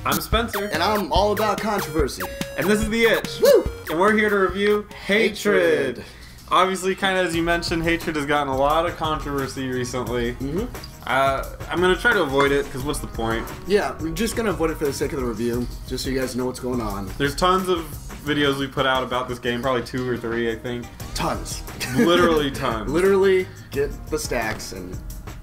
I'm Spencer. And I'm all about controversy. And this is The Itch. Woo! And we're here to review Hatred. Obviously, kind of as you mentioned, Hatred has gotten a lot of controversy recently. I'm going to try to avoid it, because what's the point? Yeah, we're just going to avoid it for the sake of the review, just so you guys know what's going on. There's tons of videos we put out about this game, probably 2 or 3, I think. Tons. Literally tons. Literally, get the stacks and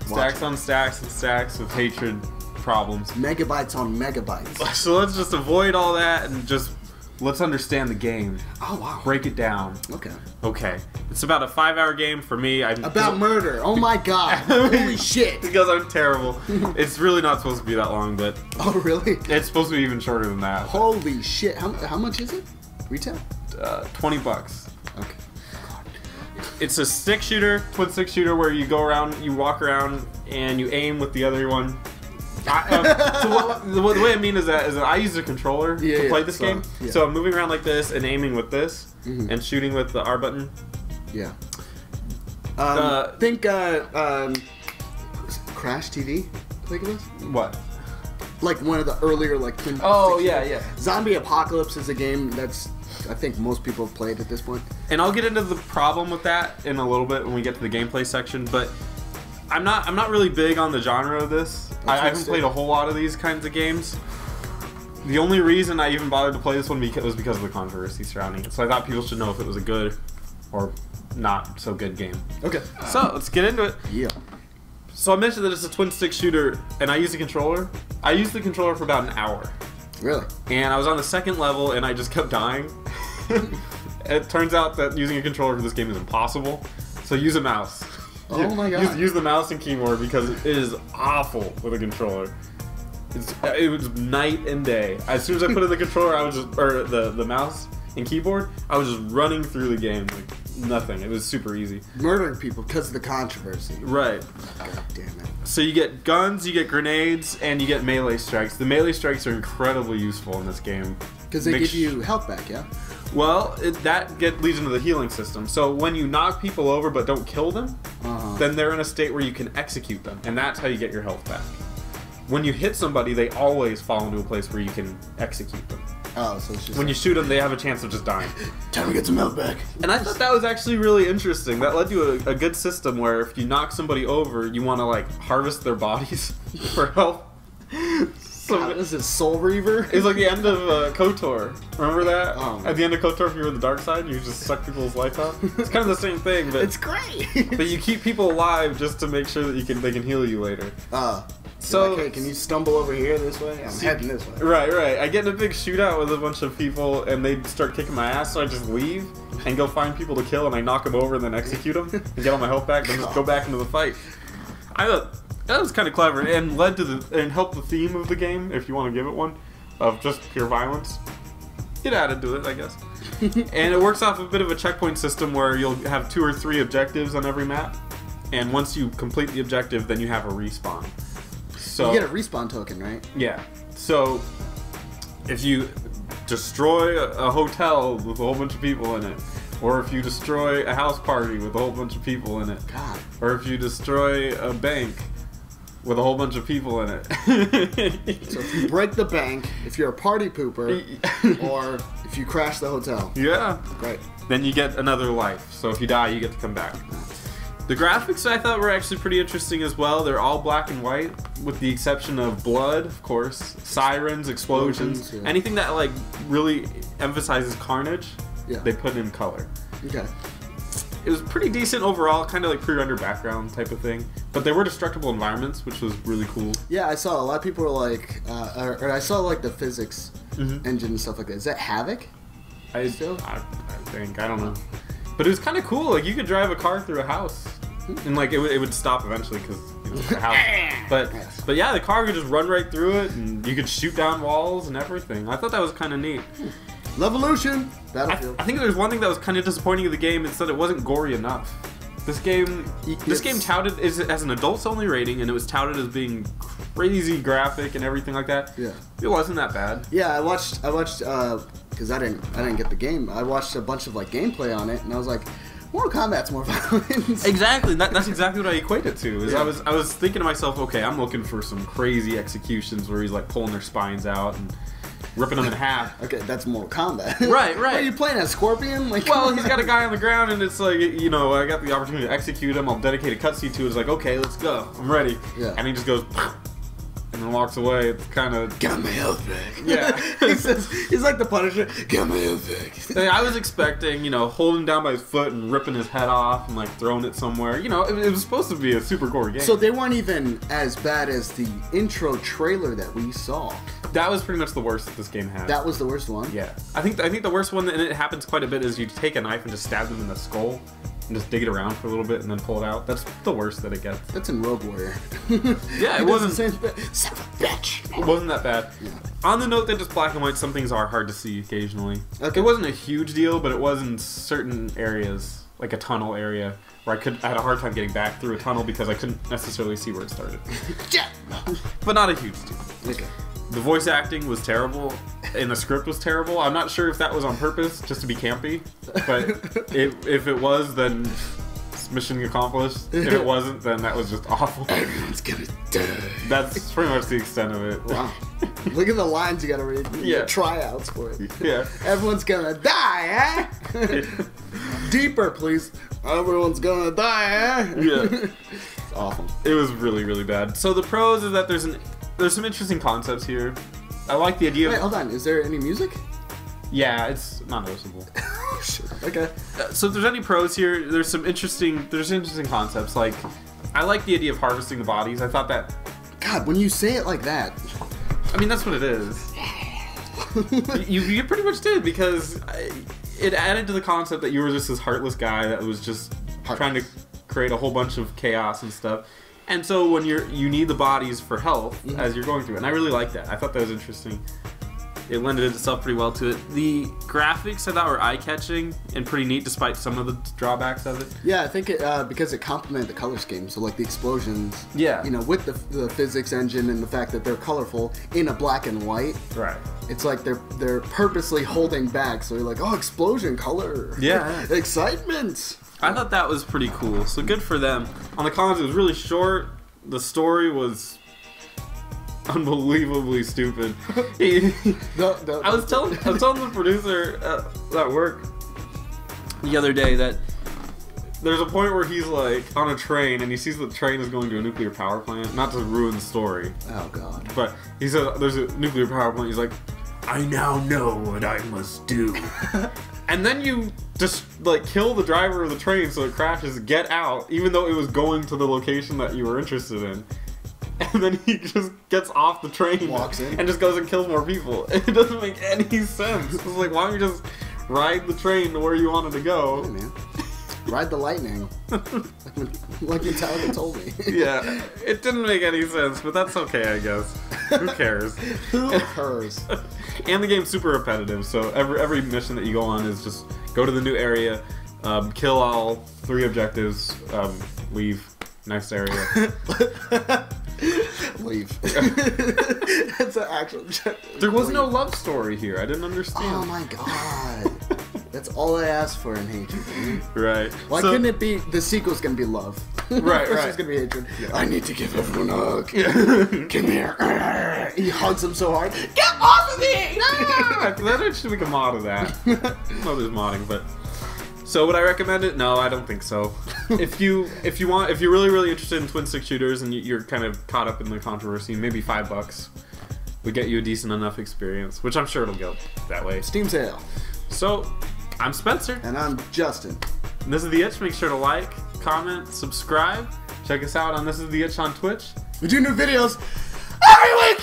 stacks on stacks and stacks of Hatred problems. Megabytes on megabytes. So let's just avoid all that and just let's understand the game. Oh, wow. Break it down. Okay. It's about a 5-hour game for me. About murder. Oh my god. Holy shit. Because I'm terrible. It's really not supposed to be that long, but... Oh, really? It's supposed to be even shorter than that. Holy shit. How much is it? Retail? $20. Okay. It's a stick shooter, twin stick shooter, where you go around, you walk around, and you aim with the other one. So the way I mean is that I use a controller to play this game. Yeah. So I'm moving around like this and aiming with this and shooting with the R button. Yeah. Think Crash TV. Think of this? What? Like one of the earlier like. Oh yeah. Zombie Apocalypse is a game that's I think most people have played at this point. And I'll get into the problem with that in a little bit when we get to the gameplay section, but I'm not really big on the genre of this. I haven't played a whole lot of these kinds of games. The only reason I even bothered to play this one was because of the controversy surrounding it. So I thought people should know if it was a good or not so good game. Okay. So let's get into it. Yeah. So I mentioned that it's a twin stick shooter, and I use a controller. I used the controller for about an hour. Really? And I was on the second level, and I just kept dying. It turns out that using a controller for this game is impossible. So use a mouse. Oh my god. Use the mouse and keyboard because it is awful with a controller. It was night and day. As soon as I put in the controller, I was just, or the mouse and keyboard, I was just running through the game like nothing. It was super easy. Murdering people because of the controversy. Right. God damn it. So you get guns, you get grenades, and you get melee strikes. The melee strikes are incredibly useful in this game. Because they give you health back, yeah? Well, that leads into the healing system. So when you knock people over but don't kill them, then they're in a state where you can execute them, and that's how you get your health back. When you hit somebody, they always fall into a place where you can execute them. Oh, so it's just when you shoot them, they have a chance of just dying. Time to get some health back. And I thought that was actually really interesting. That led to a good system where if you knock somebody over, you want to like harvest their bodies for health. So God, this is Soul Reaver. It's like the end of KOTOR. Remember that? Oh, at the end of KOTOR, if you were in the dark side, you just suck people's life out. It's kind of the same thing, but it's great. But you keep people alive just to make sure that they can heal you later. So, like, hey, can you stumble over here this way? I'm heading this way. Right. I get in a big shootout with a bunch of people, and they start kicking my ass, so I just leave and go find people to kill, and I knock them over and then execute them and get all my health back, and just go back into the fight. I thought that was kind of clever and led to and helped the theme of the game, if you want to give it one, of just pure violence. It added to it, I guess. And it works off a bit of a checkpoint system where you'll have 2 or 3 objectives on every map, and once you complete the objective, then you have a respawn. So you get a respawn token, right? Yeah. So if you destroy a hotel with a whole bunch of people in it, or if you destroy a house party with a whole bunch of people in it, God. Or if you destroy a bank with a whole bunch of people in it. So if you break the bank, if you're a party pooper, or if you crash the hotel. Yeah. Great. Then you get another life. So if you die, you get to come back. The graphics I thought were actually pretty interesting as well. They're all black and white, with the exception of blood, of course, sirens, explosions, yeah. Anything that like really emphasizes carnage, they put in color. Okay. It was pretty decent overall, kind of like pre-rendered background type of thing. But they were destructible environments, which was really cool. Yeah, I saw a lot of people were like, or I saw like the physics engine and stuff like that. Is that Havoc? I think, I don't know. But it was kind of cool. Like you could drive a car through a house, and like it would stop eventually because it's a house. But yeah, the car could just run right through it, and you could shoot down walls and everything. I thought that was kind of neat. Levolution, Battlefield. I think there's one thing that was kind of disappointing in the game. It's that it wasn't gory enough. This game touted as an adults-only rating, and it was touted as being crazy graphic and everything like that. Yeah, it wasn't that bad. Yeah, I watched because I didn't get the game. I watched a bunch of like gameplay on it, and I was like, Mortal Kombat's more violence. Exactly. That's exactly what I equate it to. Is Yeah. I was thinking to myself, okay, I'm looking for some crazy executions where he's like pulling their spines out and ripping them in half. Okay, that's Mortal Kombat. Right. Are you playing as Scorpion? Like, Well, he's got a guy on the ground, and it's like, you know, I got the opportunity to execute him. I'll dedicate a cutscene to it. It's like, okay, let's go. I'm ready. Yeah. And he just goes, and then walks away. It's kind of... Got my health back. Yeah. he's like the Punisher. Got my health back. I was expecting, you know, holding him down by his foot and ripping his head off and, like, throwing it somewhere. You know, it was supposed to be a super gory game. So they weren't even as bad as the intro trailer that we saw. That was pretty much the worst that this game had. That was the worst one? Yeah. I think the worst one, and it happens quite a bit, is you take a knife and just stab them in the skull and just dig it around for a little bit and then pull it out. That's the worst that it gets. That's in Rogue Warrior. Yeah, it wasn't... Son of a bitch. It wasn't that bad. Yeah. On the note that just black and white, some things are hard to see occasionally. Okay. It wasn't a huge deal, but it was in certain areas, like a tunnel area, where I had a hard time getting back through a tunnel because I couldn't necessarily see where it started. Yeah. But not a huge deal. Okay. The voice acting was terrible, and the script was terrible. I'm not sure if that was on purpose, just to be campy, but if it was, then it's mission accomplished. If it wasn't, then that was just awful. Everyone's gonna die. That's pretty much the extent of it. Wow. Look at the lines you gotta read. Yeah. Tryouts for it. Yeah. Everyone's gonna die, eh? Deeper, please. Everyone's gonna die, eh? Yeah. It's awful. It was really, really bad. So the pros is that there's some interesting concepts here. I like the idea of... Wait, hold on. Is there any music? Yeah, it's not noticeable. Oh, shit. Okay. So if there's any pros here, there's interesting concepts. Like, I like the idea of harvesting the bodies. I thought that... God, when you say it like that... I mean, that's what it is. you pretty much did, because it added to the concept that you were just this heartless guy that was just trying to create a whole bunch of chaos and stuff. And so when you need the bodies for health as you're going through it, and I really like that. I thought that was interesting. It lended itself pretty well to it. The graphics I thought were eye-catching and pretty neat, despite some of the drawbacks of it. Yeah, I think it because it complemented the color scheme. So like the explosions, Yeah. you know, with the physics engine and the fact that they're colorful in a black and white. Right. It's like they're purposely holding back. So you're like, oh, explosion, color, Yeah. excitement. I thought that was pretty cool, so good for them. On the cons, it was really short. The story was unbelievably stupid. I was telling the producer at work the other day that there's a point where he's like on a train and he sees the train is going to a nuclear power plant. Not to ruin the story, Oh God. but he says there's a nuclear power plant. He's like, I now know what I must do. And then you just like kill the driver of the train so it crashes, get out, even though it was going to the location that you were interested in. And then he just gets off the train, Walks in. and just goes and kills more people. It doesn't make any sense. It's like, why don't you just ride the train to where you wanted to go? Hey, man. Ride the lightning. like Metallica told me. Yeah, it didn't make any sense, but that's okay, I guess. Who cares? Who cares? And the game's super repetitive, so every mission that you go on is just go to the new area, kill all 3 objectives, leave, next area. Leave. That's an actual objective. There was no Leave. love story here. I didn't understand. Oh my God. That's all I asked for in hatred. Man. Right. Why So- couldn't it be the sequel's gonna be love? Right, First right. it's gonna be hatred. I need to give everyone a hug. Yeah. Come here. He hugs him so hard. Get off of me! That should make a mod of that. No, there's modding, but. So would I recommend it? No, I don't think so. if you're really interested in twin stick shooters and you're kind of caught up in the controversy, maybe $5 would get you a decent enough experience, which I'm sure it'll go that way. Steam sale. So, I'm Spencer, And I'm Justin. and this is The Itch. Make sure to like, comment, subscribe. Check us out on This Is The Itch on Twitch. We do new videos every week.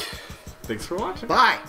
Thanks for watching. Bye.